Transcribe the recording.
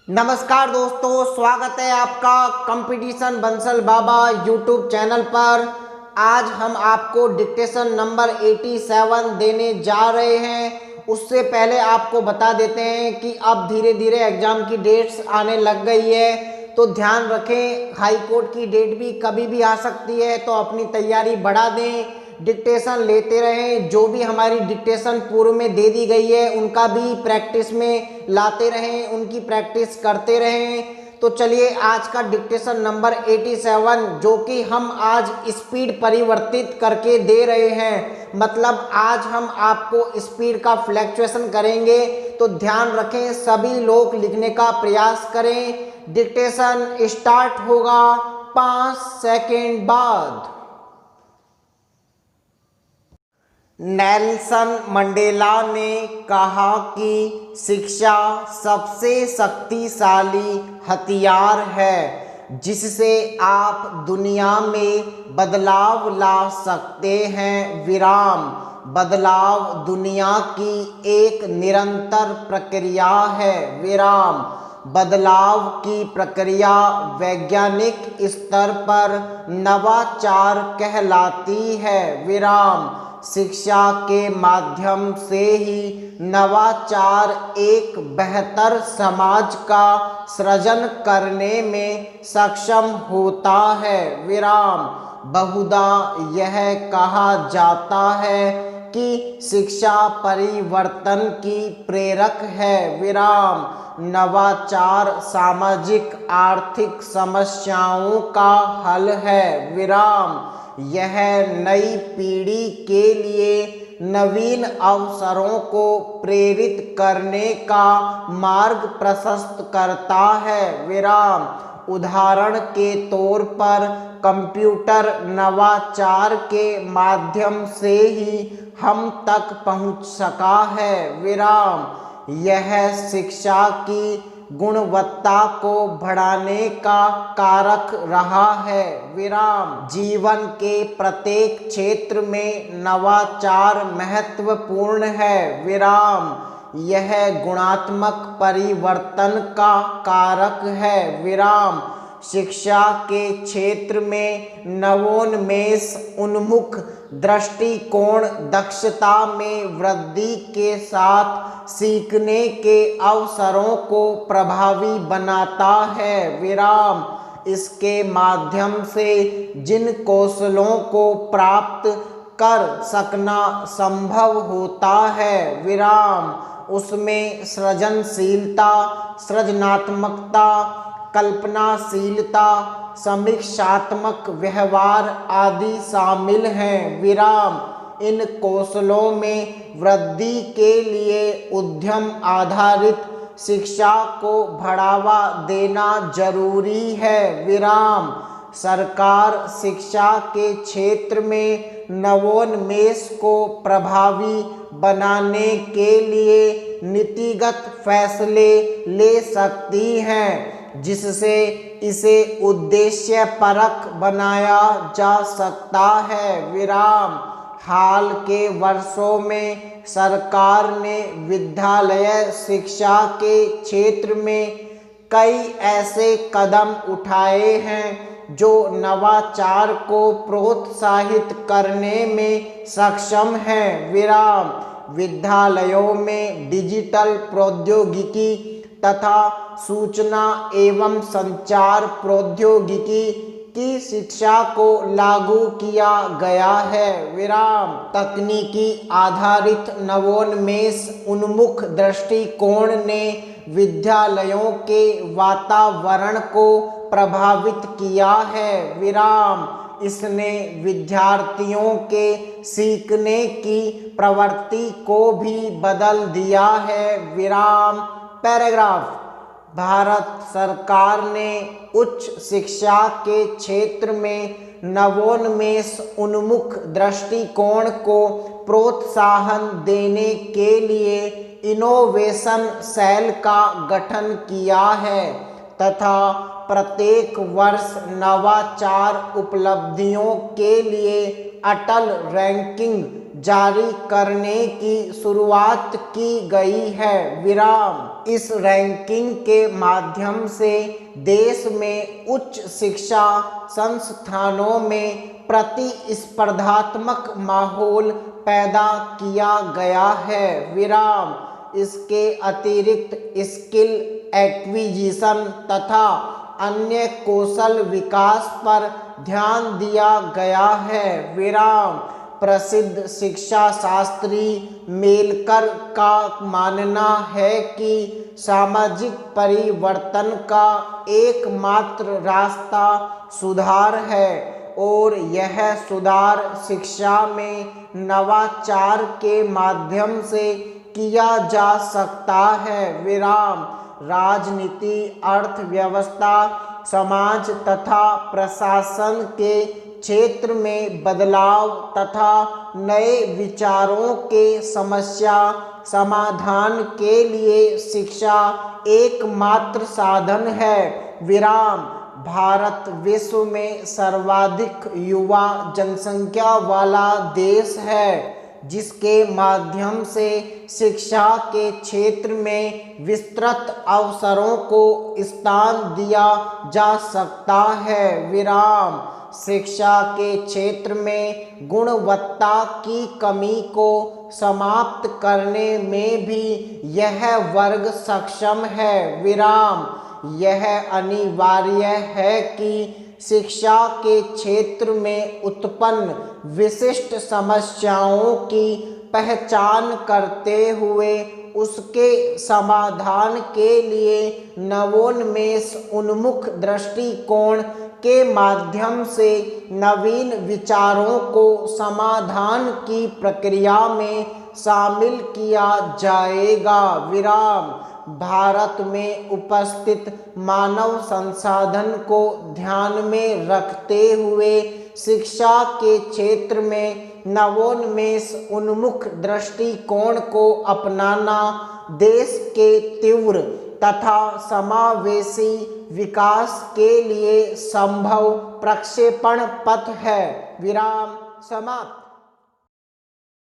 नमस्कार दोस्तों, स्वागत है आपका कंपटीशन बंसल बाबा यूट्यूब चैनल पर। आज हम आपको डिक्टेशन नंबर 87 देने जा रहे हैं। उससे पहले आपको बता देते हैं कि अब धीरे धीरे एग्जाम की डेट्स आने लग गई है, तो ध्यान रखें। हाई कोर्ट की डेट भी कभी भी आ सकती है, तो अपनी तैयारी बढ़ा दें, डिक्टेशन लेते रहें। जो भी हमारी डिक्टेशन पूर्व में दे दी गई है उनका भी प्रैक्टिस में लाते रहें, उनकी प्रैक्टिस करते रहें। तो चलिए, आज का डिक्टेशन नंबर 87 जो कि हम आज स्पीड परिवर्तित करके दे रहे हैं, मतलब आज हम आपको स्पीड का फ्लैक्चुएशन करेंगे। तो ध्यान रखें, सभी लोग लिखने का प्रयास करें। डिक्टेशन स्टार्ट होगा 5 सेकेंड बाद। नेल्सन मंडेला ने कहा कि शिक्षा सबसे शक्तिशाली हथियार है जिससे आप दुनिया में बदलाव ला सकते हैं। विराम। बदलाव दुनिया की एक निरंतर प्रक्रिया है। विराम। बदलाव की प्रक्रिया वैज्ञानिक स्तर पर नवाचार कहलाती है। विराम। शिक्षा के माध्यम से ही नवाचार एक बेहतर समाज का सृजन करने में सक्षम होता है। विराम। बहुधा यह कहा जाता है कि शिक्षा परिवर्तन की प्रेरक है। विराम। नवाचार सामाजिक आर्थिक समस्याओं का हल है। विराम। यह नई पीढ़ी के लिए नवीन अवसरों को प्रेरित करने का मार्ग प्रशस्त करता है। विराम। उदाहरण के तौर पर कंप्यूटर नवाचार के माध्यम से ही हम तक पहुंच सका है। विराम। यह शिक्षा की गुणवत्ता को बढ़ाने का कारक रहा है। विराम। जीवन के प्रत्येक क्षेत्र में नवाचार महत्वपूर्ण है। विराम। यह गुणात्मक परिवर्तन का कारक है। विराम। शिक्षा के क्षेत्र में नवोन्मेष उन्मुख दृष्टिकोण दक्षता में वृद्धि के साथ सीखने के अवसरों को प्रभावी बनाता है। विराम। इसके माध्यम से जिन कौशलों को प्राप्त कर सकना संभव होता है, विराम, उसमें सृजनशीलता, सृजनात्मकता, कल्पनाशीलता, समीक्षात्मक व्यवहार आदि शामिल हैं। विराम। इन कौशलों में वृद्धि के लिए उद्यम आधारित शिक्षा को बढ़ावा देना जरूरी है। विराम। सरकार शिक्षा के क्षेत्र में नवोन्मेष को प्रभावी बनाने के लिए नीतिगत फैसले ले सकती हैं, जिससे इसे उद्देश्यपरक बनाया जा सकता है। विराम। हाल के वर्षों में सरकार ने विद्यालय शिक्षा के क्षेत्र में कई ऐसे कदम उठाए हैं जो नवाचार को प्रोत्साहित करने में सक्षम हैं। विराम। विद्यालयों में डिजिटल प्रौद्योगिकी तथा सूचना एवं संचार प्रौद्योगिकी की शिक्षा को लागू किया गया है। विराम। तकनीकी आधारित नवोन्मेष उन्मुख दृष्टिकोण ने विद्यालयों के वातावरण को प्रभावित किया है। विराम। इसने विद्यार्थियों के सीखने की प्रवृत्ति को भी बदल दिया है। विराम। पैराग्राफ। भारत सरकार ने उच्च शिक्षा के क्षेत्र में नवोन्मेष उन्मुख दृष्टिकोण को प्रोत्साहन देने के लिए इनोवेशन सेल का गठन किया है तथा प्रत्येक वर्ष नवाचार उपलब्धियों के लिए अटल रैंकिंग जारी करने की शुरुआत की गई है। विराम। इस रैंकिंग के माध्यम से देश में उच्च शिक्षा संस्थानों में प्रतिस्पर्धात्मक माहौल पैदा किया गया है। विराम। इसके अतिरिक्त स्किल एक्विजिशन तथा अन्य कौशल विकास पर ध्यान दिया गया है। विराम। प्रसिद्ध शिक्षा शास्त्री मेलकर का मानना है कि सामाजिक परिवर्तन का एकमात्र रास्ता सुधार है और यह सुधार शिक्षा में नवाचार के माध्यम से किया जा सकता है। विराम। राजनीति, अर्थव्यवस्था, समाज तथा प्रशासन के क्षेत्र में बदलाव तथा नए विचारों के समस्या समाधान के लिए शिक्षा एकमात्र साधन है। विराम। भारत विश्व में सर्वाधिक युवा जनसंख्या वाला देश है, जिसके माध्यम से शिक्षा के क्षेत्र में विस्तृत अवसरों को स्थान दिया जा सकता है। विराम। शिक्षा के क्षेत्र में गुणवत्ता की कमी को समाप्त करने में भी यह वर्ग सक्षम है। विराम। यह अनिवार्य है कि शिक्षा के क्षेत्र में उत्पन्न विशिष्ट समस्याओं की पहचान करते हुए उसके समाधान के लिए नवोन्मेष उन्मुख दृष्टिकोण के माध्यम से नवीन विचारों को समाधान की प्रक्रिया में शामिल किया जाएगा। विराम। भारत में उपस्थित मानव संसाधन को ध्यान में रखते हुए शिक्षा के क्षेत्र में नवोन्मेष उन्मुख दृष्टिकोण को अपनाना देश के तीव्र तथा समावेशी विकास के लिए संभव प्रक्षेपण पथ है। विराम समाप्त।